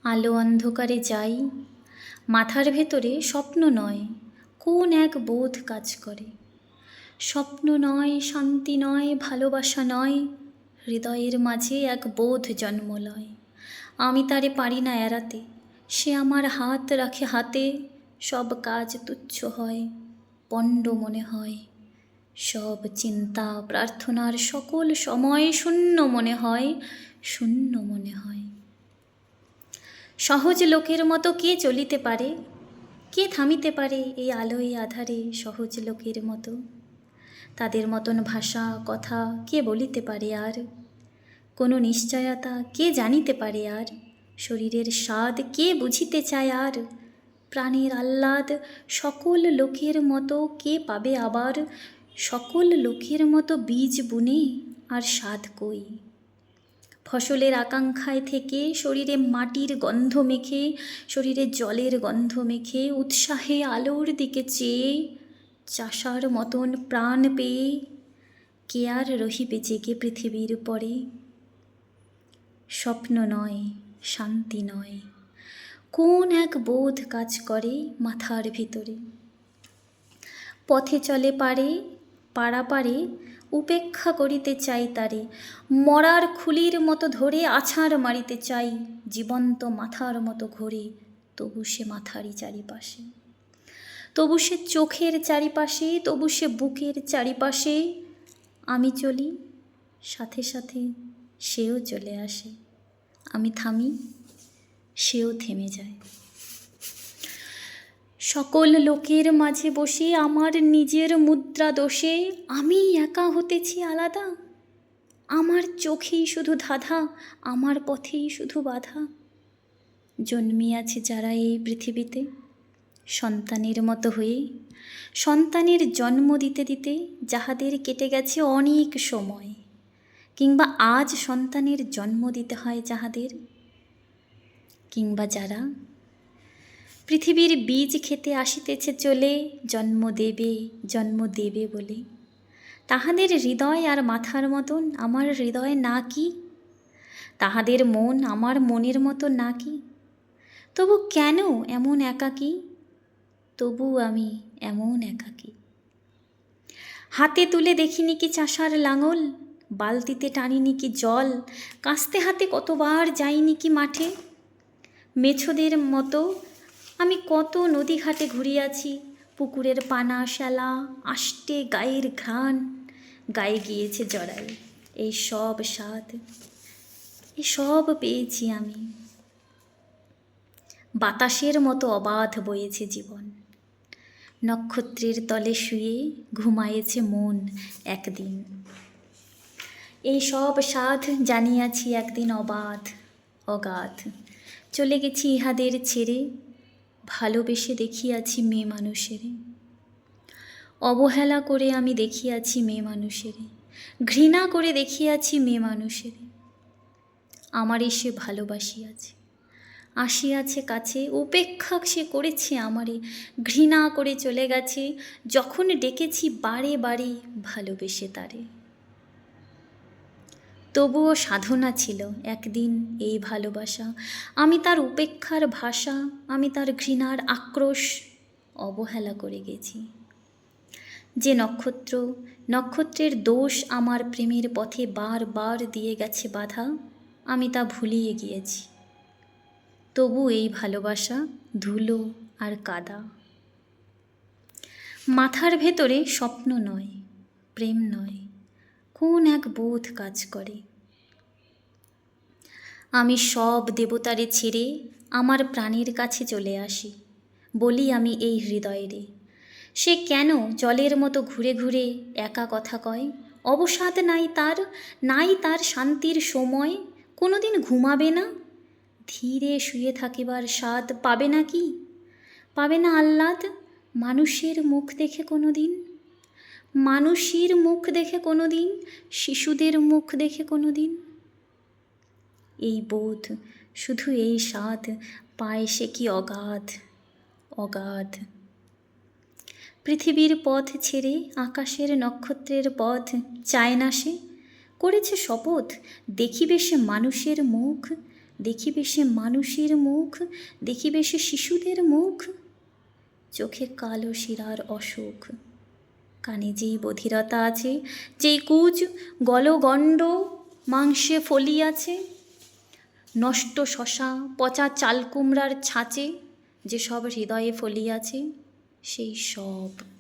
আলো অন্ধকারে যাই, মাথার ভেতরে স্বপ্ন নয় কোন এক বোধ কাজ করে। স্বপ্ন নয়, শান্তি নয়, ভালোবাসা নয়, হৃদয়ের মাঝে এক বোধ জন্ম লয়। আমি তারে পারি না এড়াতে, সে আমার হাত রাখে হাতে। সব কাজ তুচ্ছ হয়, পণ্ড মনে হয়। সব চিন্তা প্রার্থনার সকল সময় শূন্য মনে হয়, শূন্য মনে হয়। সহজ লোকের মতো কে চলিতে পারে, কে থামিতে পারে এই আলোয় আধারে সহজ লোকের মতো? তাদের মতন ভাষা কথা কে বলিতে পারে আর? কোনো নিশ্চয়তা কে জানিতে পারে আর? শরীরের স্বাদ কে বুঝিতে চায় আর? প্রাণের আহ্লাদ সকল লোকের মতো কে পাবে আবার? সকল লোকের মতো বীজ বুনে আর স্বাদ কই? ফসলের আকাঙ্ক্ষায় থেকে শরীরে মাটির গন্ধ মেখে, শরীরে জলের গন্ধ মেখে, উৎসাহে আলোর দিকে চেয়ে চাষার মতন প্রাণ পেয়ে কে আর রহিবে জেগে পৃথিবীর পরে? স্বপ্ন নয়, শান্তি নয়, কোন এক বোধ কাজ করে মাথার ভিতরে। পথে চলে পারে পাড়াপাড়ে, উপেক্ষা করিতে চাই তারে। মরার খুলির মতো ধরে আছাড় মারিতে চাই, জীবন্ত মাথার মতো ঘোরে তবু সে মাথারই চারিপাশে। তবু সে চোখের চারিপাশে, তবু সে বুকের চারিপাশে। আমি চলি, সাথে সাথে সেও চলে আসে। আমি থামি, সেও থেমে যায়। সকল লোকের মাঝে বসে আমার নিজের মুদ্রা দোষে আমি একা হতেছি আলাদা। আমার চোখেই শুধু ধাঁধা, আমার পথেই শুধু বাধা। জন্মিয়াছে যারা এই পৃথিবীতে সন্তানের মতো হয়ে, সন্তানের জন্ম দিতে দিতে যাহাদের কেটে গেছে অনেক সময়, কিংবা আজ সন্তানের জন্ম দিতে হয় যাহাদের, কিংবা যারা পৃথিবীর বীজ খেতে আসিতেছে চলে জন্ম দেবে বলে, তাহাদের হৃদয় আর মাথার মতন আমার হৃদয় না কি? তাহাদের মন আমার মনের মতো না কি? তবু কেন এমন একাকী? তবু আমি এমন একাকী। হাতে তুলে দেখিনি কি চাষার লাঙল, বালতিতে টানিনি কি জল, কাস্তে হাতে কতবার যাইনি কি মাঠে? মেছোদের মতো আমি কত নদী ঘাটে ঘুরিয়াছি, পুকুরের পানা শ্যালা আষ্টে গায়ের ঘ্রাণ গায়ে গিয়েছে জড়াই। এই সব স্বাদ, এই সব পেয়েছি আমি। বাতাসের মতো অবাধ বয়েছে জীবন, নক্ষত্রের তলে শুয়ে ঘুমায়েছে মন একদিন। এই সব স্বাদ জানিয়াছি একদিন অবাধ অগাধ। চলে গেছি ইহাদের ছেড়ে, ভালোবেসে দেখিয়াছি মেয়ে মানুষের। অবহেলা করে আমি দেখিয়াছি মেয়ে মানুষের, ঘৃণা করে দেখিয়াছি মেয়ে মানুষের। আমার সে ভালোবাসিয়াছে, আসিয়াছে কাছে, উপেক্ষা সে করেছে আমারে, ঘৃণা করে চলে গেছে যখন ডেকেছি বারে বারে ভালোবেসে তারে। তবুও সাধনা ছিল একদিন এই ভালোবাসা। আমি তার উপেক্ষার ভাষা, আমি তার ঘৃণার আক্রোশ অবহেলা করে গেছি। যে নক্ষত্রের দোষ আমার প্রেমের পথে বারবার দিয়ে গেছে বাধা, আমি তা ভুলিয়ে গিয়েছি। তবু এই ভালোবাসা ধুলো আর কাদা। মাথার ভেতরে স্বপ্ন নয়, প্রেম নয়, কোন এক বোধ কাজ করে। আমি সব দেবতারে ছেড়ে আমার প্রাণের কাছে চলে আসি, বলি আমি এই হৃদয়েরে। সে কেন জলের মতো ঘুরে ঘুরে একা কথা কয়? অবসাদ নাই তার শান্তির সময়, কোনোদিন ঘুমাবে না? ধীরে শুয়ে থাকিবার স্বাদ পাবে না কি? পাবে না আহ্লাদ মানুষের মুখ দেখে কোনোদিন? মানুষের মুখ দেখে কোনোদিন, শিশুদের মুখ দেখে কোনোদিন? এই বোধ, শুধু এই স্বাদ পায় সে কি অগাধ অগাধ। পৃথিবীর পথ ছেড়ে আকাশের নক্ষত্রের পথ চায় না সে, করেছে শপথ দেখিবে সে মানুষের মুখ, দেখিবে সে মানুষের মুখ, দেখিবে সে শিশুদের মুখ, চোখে কালো শিরার অসুখ, কানে যেই বধিরতা আছে, যেই কুজ গলগণ্ড মাংসে ফলি আছে, নষ্ট শশা পচা চাল কুমড়ার ছাঁচে যেসব হৃদয়ে ফলি আছে, সেই সব